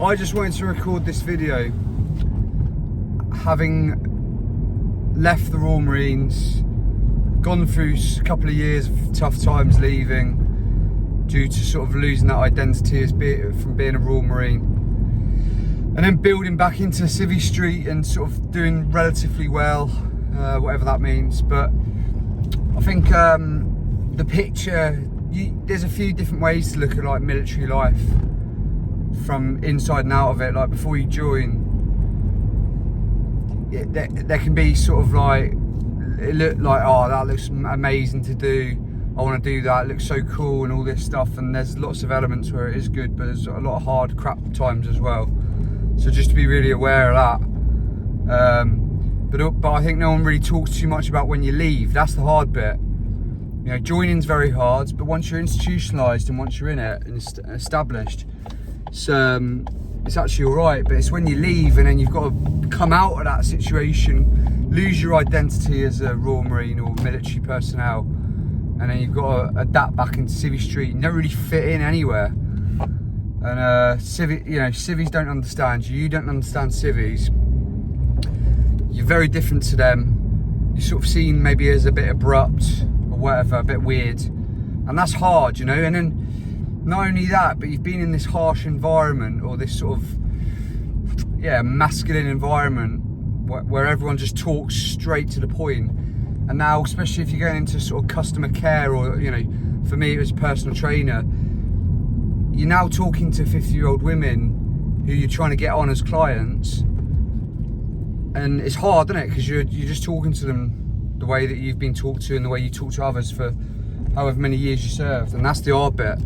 I just wanted to record this video having left the Royal Marines, gone through a couple of years of tough times leaving due to sort of losing that identity as from being a Royal Marine, and then building back into Civvy Street and sort of doing relatively well, whatever that means. But I think the picture, there's a few different ways to look at like military life from inside and out of it. Like before you join, there can be sort of like, it looked like, oh, that looks amazing to do, I want to do that, it looks so cool and all this stuff, and there's lots of elements where it is good, but there's a lot of hard crap times as well. So just to be really aware of that. But I think no one really talks too much about when you leave. That's the hard bit. You know, joining's very hard, but once you're institutionalised and once you're in it and established, it's actually all right. But it's when you leave and then you've got to come out of that situation, lose your identity as a Royal Marine or military personnel, and then you've got to adapt back into Civvy Street. You never really fit in anywhere. And civvies don't understand you. You don't understand civvies. You're very different to them. You're sort of seen maybe as a bit abrupt or whatever, a bit weird, and that's hard, you know. And then not only that, but you've been in this harsh environment, or this sort of masculine environment where everyone just talks straight to the point. And now, especially if you're going into sort of customer care, or, you know, for me it was a personal trainer, you're now talking to 50-year-old women who you're trying to get on as clients, and it's hard, isn't it? Because you're just talking to them the way that you've been talked to and the way you talk to others for however many years you served, and that's the hard bit.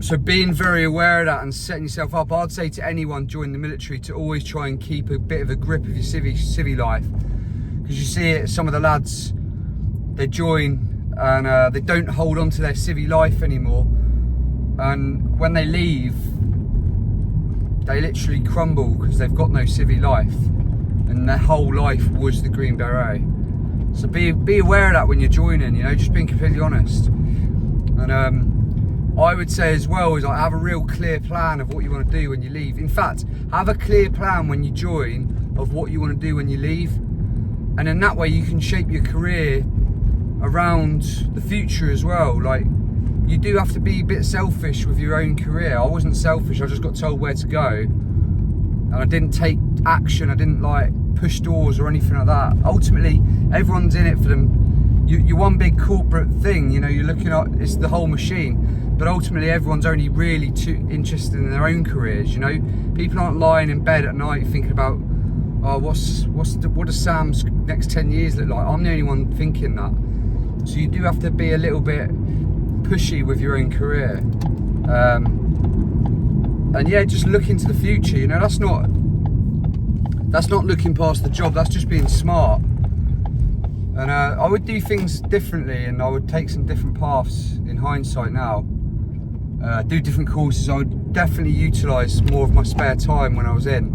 So being very aware of that and setting yourself up, I'd say to anyone joining the military to always try and keep a bit of a grip of your civvy life, because you see it, some of the lads, they join and they don't hold on to their civvy life anymore, and when they leave, they literally crumble because they've got no civvy life, and their whole life was the Green Beret. So be aware of that when you're joining, you know, just being completely honest. And I would say as well is, like, have a real clear plan of what you want to do when you leave. In fact, have a clear plan when you join of what you want to do when you leave, and in that way you can shape your career around the future as well. Like, you do have to be a bit selfish with your own career. I wasn't selfish, I just got told where to go, and I didn't take action. I didn't like push doors or anything like that. Ultimately, everyone's in it for them. You're one big corporate thing, you know, you're looking at, it's the whole machine, but ultimately everyone's only really too interested in their own careers, you know. People aren't lying in bed at night thinking about, oh, what does Sam's next 10 years look like? I'm the only one thinking that. So you do have to be a little bit pushy with your own career, and yeah, just look into the future, you know. That's not looking past the job, that's just being smart. And I would do things differently, and I would take some different paths in hindsight now, do different courses. I would definitely utilise more of my spare time when I was in,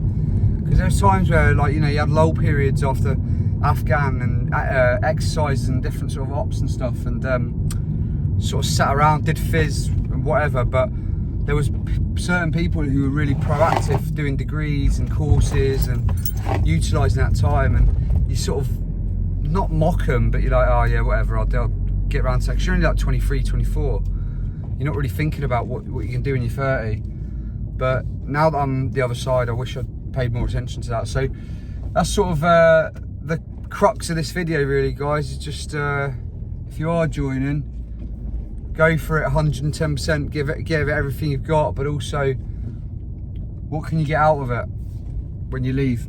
because there's times where, like, you know, you had lull periods after Afghan and exercises and different sort of ops and stuff, and sort of sat around, did fizz and whatever, but there was certain people who were really proactive, doing degrees and courses and utilising that time, and you sort of not mock them, but you're like, oh yeah, whatever, I'll get around to that. 'Cause you're only like 23, 24, you're not really thinking about what you can do when you're 30. But now that I'm the other side, I wish I'd paid more attention to that. So that's sort of the crux of this video really, guys. It's just if you are joining, go for it 110%, give it everything you've got, but also what can you get out of it when you leave?